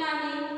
Visible means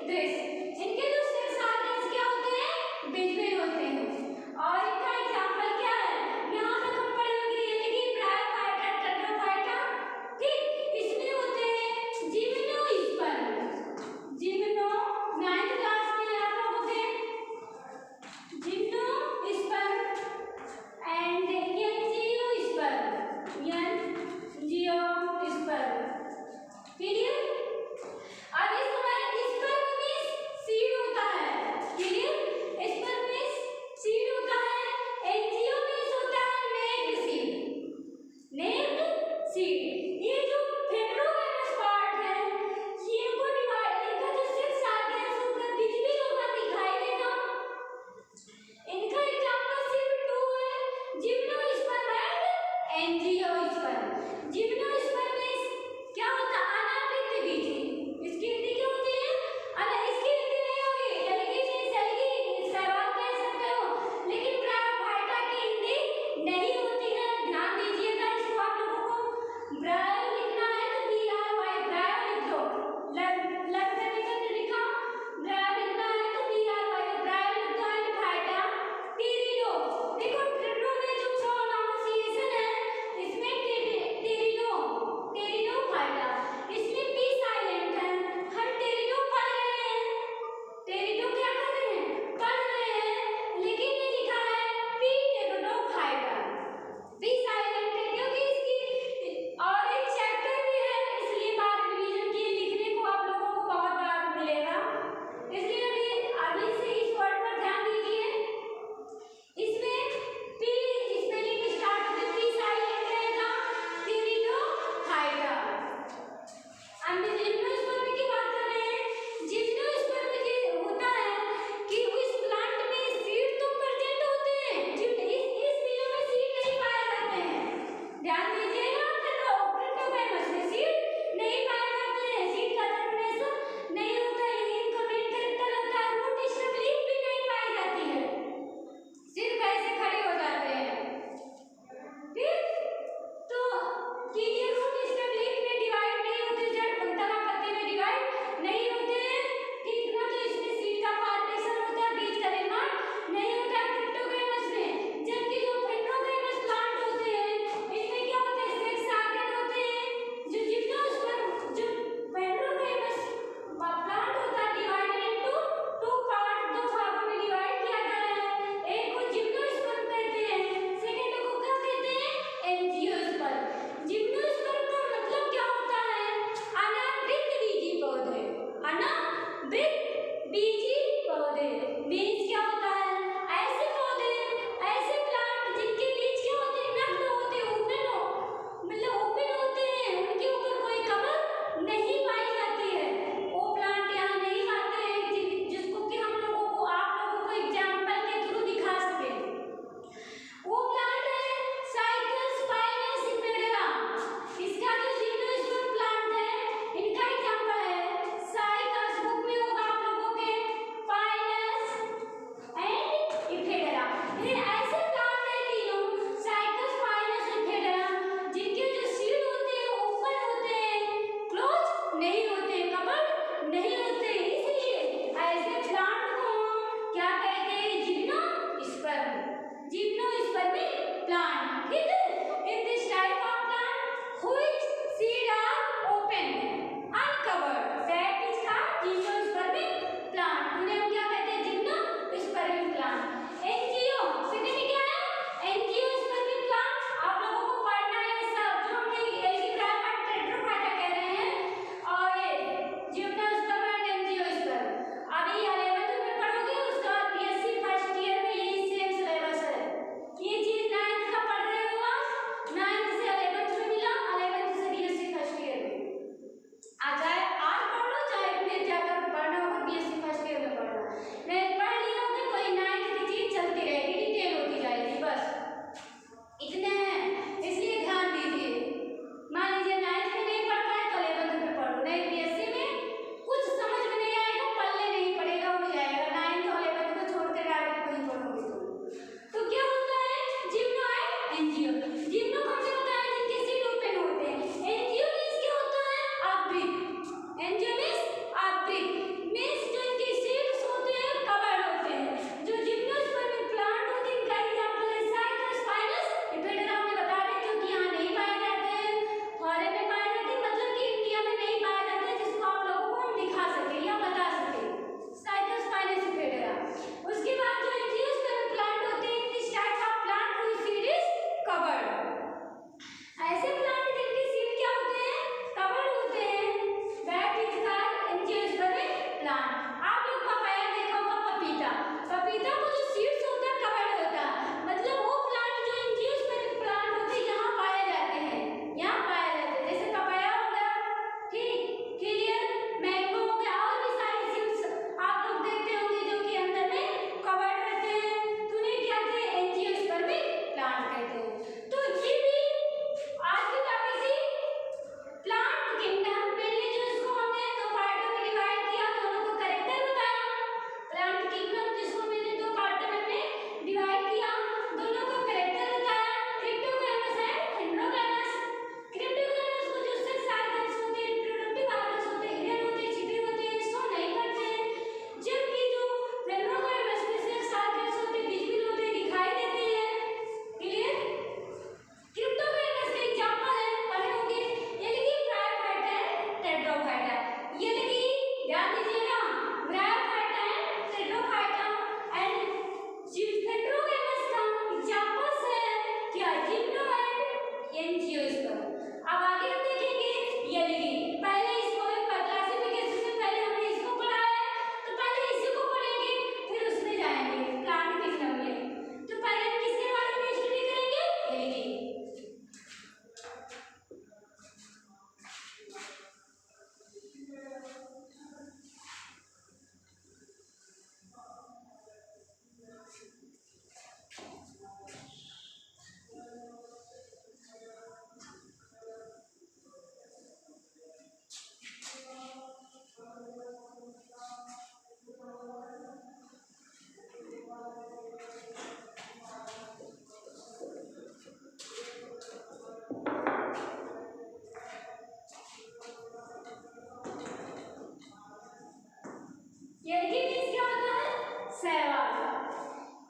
दृश्य। इनके जो सिक्स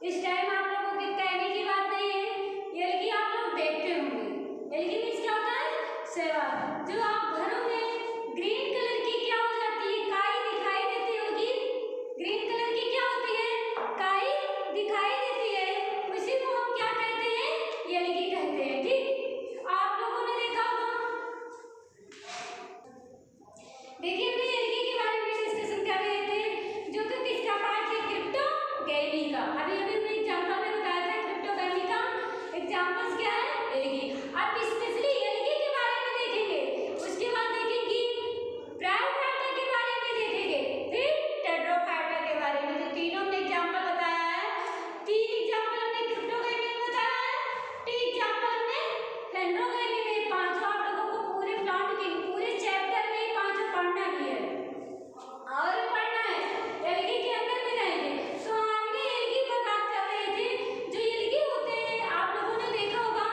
इस टाइम आप लोगों के कहने की बात नहीं है, एलगी आप लोग देखते होंगे। एलगी मीन्स क्या होता है? शैवाल। जो आप घरों में ग्रीन कलर की क्या हो जाती है, काई दिखाई देती होगी। ग्रीन कलर की क्या होती है? काई दिखाई देती है, उसी को हम क्या कहते हैं? एलगी कहते हैं। ठीक, आप लोगों ने देखा होगा। देखिए हमने एलगी के बारे में डिस्कशन कर रहे थे, जो कि किसका पार्ट है? क्रिप्टोगैमी का। अभी अभी मैं एग्जांपल में बताया था क्रिप्टोगैमी का एग्जांपल्स क्या है? एलगी। अब स्पेशली एलगी के बारे में देखेंगे, उसके बाद देखेंगे ब्रायोफाइटा के बारे में देखेंगे, फिर टेट्राफाइटा के बारे में। जो तीनों ने एग्जांपल बताया है, 3 एग्जांपल हमने क्रिप्टोगैमी में बताया है, 3 एग्जांपल हमने डेंड्रोगैमी में। 5 आप लोगों को पूरे प्लांट के पूरे चैप्टर में 5 पढ़ना ही है और पढ़ना है, एलगी के अंदर में रहेंगे। तो हमने एलगी पर बात कर रहे थे। जो एलगी होते हैं आप लोगों ने देखा होगा,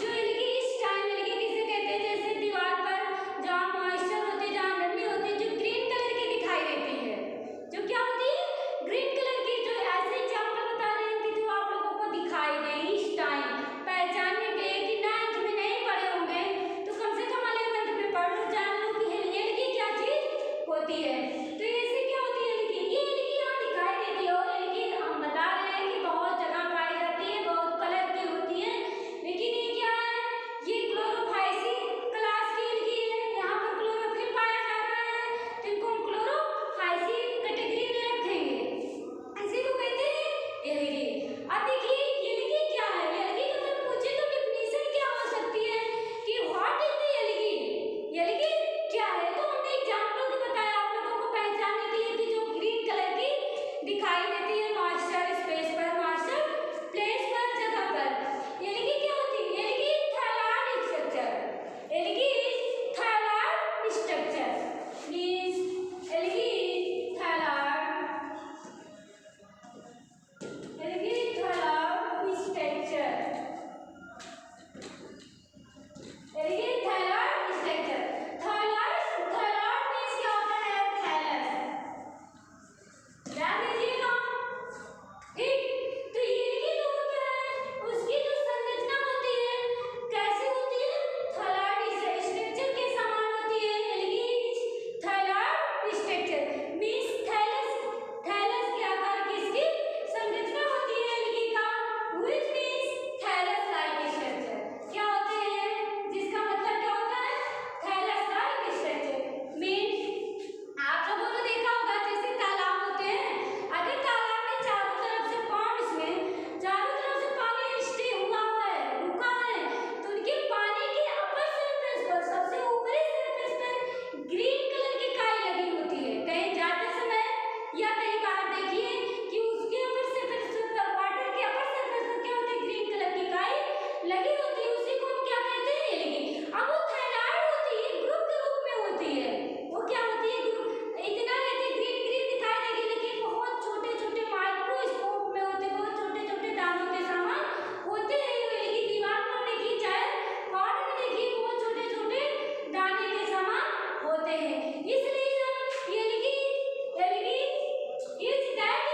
जो एलगी इस टाइम एलगी किसे कहते हैं? जैसे दीवार पर जहाँ मॉइस्चर होती है, जहाँ नमी होती है, जो ग्रीन कलर की दिखाई देती है, जो क्या होती है? ग्रीन कलर की। जो ऐसे एग्जाम्पल बता रहे हैं कि जो आप लोगों को दिखाई दे इस टाइम, पहचानने के लिए कि 9th में नहीं पढ़े होंगे तो कम से कम 11th में पढ़ लो, जान लो कि एलगी क्या चीज होती है। तो ऐसे क्या होती है एलगी? ये एलगी यहाँ दिखाई देती है, और एलगी हम बता रहे हैं कि बहुत जगह पाई जाती है, बहुत कलर की होती है। लेकिन ये क्या है? ये क्लोरोफाइसी क्लास की एलगी है। यहाँ पर क्लोरोफिल पाया जा रहा है, तो इनको हम क्लोरोफाइसी कैटेगरी में रखेंगे, इसी को कहते हैं एलगी। अब देखिए एलगी क्या है? एलगी का अगर पूछे तो डिफिनेशन क्या हो सकती है कि what is the algae? Algae क्या है? तो हमने एग्जांपल भी बताया आप लोगों को पहचानने के लिए कि जो ग्रीन कलर की दिखाई देती है मॉइस्चर स्पेस पर, मॉइस्चर प्लेस पर, जगह पर। एलगी क्या होती है? Algae thalloid structure. Algae thalloid structure means algae thalloid, algae thalloid structure, algae thalloid structure. Thalloid means क्या होता है? थैलस। ध्यान दीजिएगा। ठीक, तो एलगी जो होता है उसकी जो संरचना होती है कैसे होती है? थायलॉइड स्ट्रक्चर के समान होती है। Algae thalloid structure means thallus, thallus के आकार की इसकी संरचना होती है एलगी का, which means thallus like structure. क्या होते हैं? जिसका मतलब क्या होता है? थैलस लाइक स्ट्रक्चर मींस आप लोगों ने देखा होगा जैसे तालाब होते हैं, अगर तालाब में चारों तरफ से पॉन्ड्स में चारों तरफ से पानी स्टे हुआ है, रुका है, तो उनके पानी के अपर सरफेस पर, सबसे ऊपरी सरफेस पर ग्रीन कलर की काई लगी होती है। कहीं जाते समय या कहीं बाहर देखिए कि उसके ऊपर सरफेस पर, वाटर के अपर सरफेस पर क्या होती है? ग्रीन कलर की काई लगी होती है, उसी को हम क्या कहते हैं? एलगी। अब वो थायलॉइड होती है, ग्रुप के रूप में होती है। वो क्या होती है? ग्रुप इतना रहती है, ग्रीन ग्रीन दिखाई देगी, लेकिन बहुत छोटे छोटे माइक्रोस्कोप में होते, बहुत छोटे छोटे दानों के समान होते हैं। ये एलगी दीवार पर देखिए, चाहे पॉट में देखिए, बहुत छोटे छोटे दाने के समान होते हैं। इसलिए हम एलगी इज दैट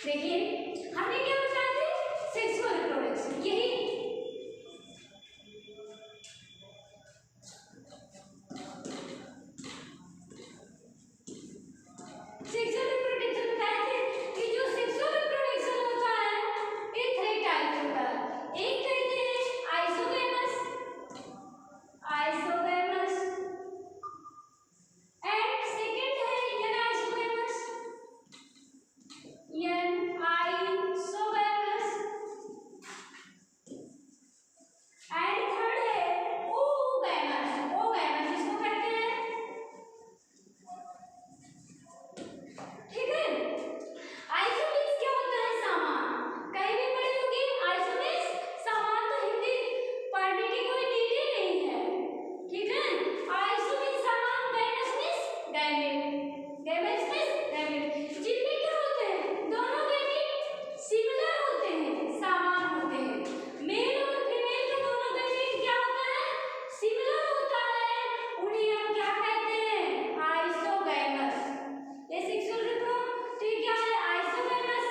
देखिए हमने क्या बताया थे, सेक्सुअल रिप्रोडक्शन, यही सेक्सुअल रिप्रोडक्शन बताए थे कि जो सेक्सुअल रिप्रोडक्शन होता है ये 3 टाइप होता है। एक कहते हैं आइसोगैमस एंड सेकंड है एनाइसोगैमस एंड थर्ड है ओगैमस इसको कहते हैं। ठीक है, आइसोमीन्स क्या होता है, सामान। कहीं भी पढ़े होंगे आइसोमीन्स सामान, तो हिंदी पढ़ने की कोई नीड ही नहीं है। ठीक है, आइसोमीन्स सामान, गैमेट्स मीन्स गैमेट, जिनमें क्या होते हैं, दोनों गैमेट सिमिलर होते हैं, समान होते हैं। मेल और फीमेल के दोनों गैमेट क्या होता है, सिमिलर होता है, उन्हें हम क्या कहते हैं, आइसोगैमस। ये सेक्सुअल रिप्रोडक्शन क्या है, आइसोगैमस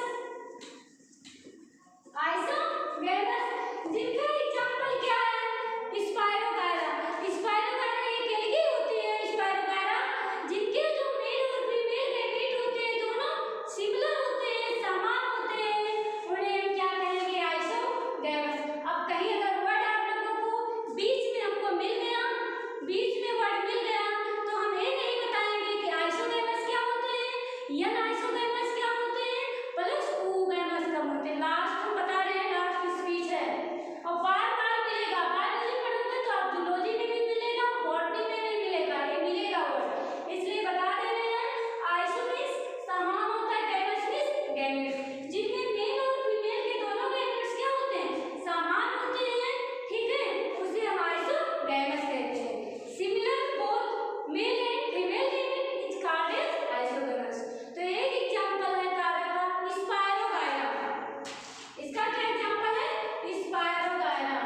जिनका एग्जांपल क्या है, स्पायरोगायरा एक एल्गी होती है, स्पायरोगायरा, जिनके जो मेल और फीमेल गैमेट होते हैं दोनों सिमिलर होते हैं, समान होते हैं, उन्हें हम क्या कहेंगे, आइसोगैमस। अब कहीं अगर वर्ड आप लोगों को बीच में हमको मिल गया, बीच में वर्ड मिल गया, तो हम ये नहीं बताएंगे कि आइसोगैमस क्या होते हैं या आइसोगैमस क्या होते हैं प्लस ओगैमस कब होते हैं। लास्ट हम बता रहे हैं, लास्ट स्पीच है और बार बार मिलेगा, बायोलॉजी पढ़ोगे तो आप जूलॉजी में भी मिलेगा, बॉटनी में भी मिलेगा, ये मिलेगा वर्ड, इसलिए बता दे रहे हैं। आइसोमीन्स समान होता है, गैमेट्स मीन्स गैमेट, जिनमें मेल और फीमेल के दोनों गैमेट्स क्या होते हैं, समान होते हैं। ठीक है, उसे हम आइसोगैमस कहते हैं। Similar both male and female gamete is called as isogamous. तो एक एग्जांपल है तारा का स्पायरोगायरा, इसका क्या एग्जांपल है, स्पायरोगायरा।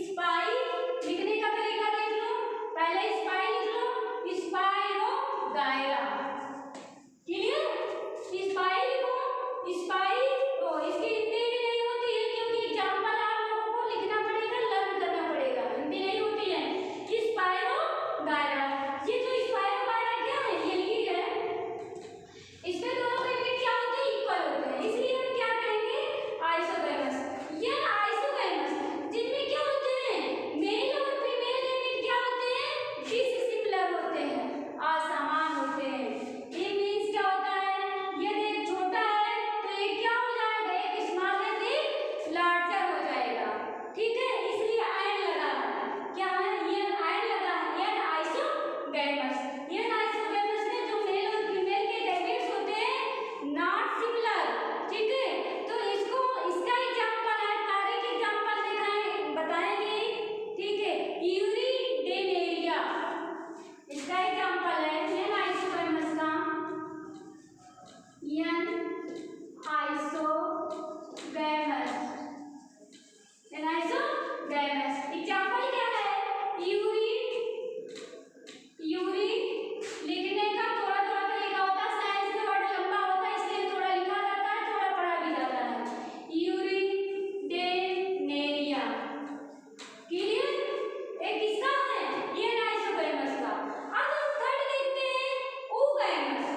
स्पाई लिखने का तरीका देख लो, पहले स्पाई लिख लो, स्पायरोगायरा, क्लियर। स्पाई लिखो, स्पाई इसकी हिंदी भी नहीं होती है, क्योंकि एग्जांपल आप लोगों को लिखना पड़ेगा, लर्न करना पड़ेगा, हिंदी नहीं होती है। स्पायरोगायरा, ये जो स्पायरोगायरा क्या है, ये है, इसमें दोनों गैमेट क्या होते हैं, इक्वल होते हैं, इसलिए हम क्या कहेंगे, आइसोगैमस। ये आइसोगैमस जिनमें क्या होते हैं, मेल और फीमेल गैमेट क्या होते हैं, डिसिमिलर होते हैं, असमान होते हैं। ये मींस क्या होता है, यदि एक छोटा है तो एक क्या हो जाएगा, एक स्मॉल है तो एक लार्जर हो जाएगा। ठीक है, इसलिए एंड लगा है, क्या है, ये एंड लगा है, ये आइसोगैमस। ये आइसोगैमस में जो मेल और फीमेल के गैमेट्स होते हैं नॉट सिमिलर। ठीक है, तो इसका एग्जांपल है, तारे के एग्जांपल बताएंगे। ठीक है, यूरिडेनेरिया इसका एग्जांपल है, ये आइसोगैमस का, आइसोगैमस एग्जांपल क्या है, यूरी लिखने का थोड़ा थोड़ा तरीका होता है, साइंस में वर्ड लंबा होता है इसलिए थोड़ा लिखा जाता है, थोड़ा पढ़ा भी जाता है। यूरिडेनेरिया, क्लियर। एक किसका है, ये आइसोगैमस का। अब हम थर्ड देखते हैं ओगैमस।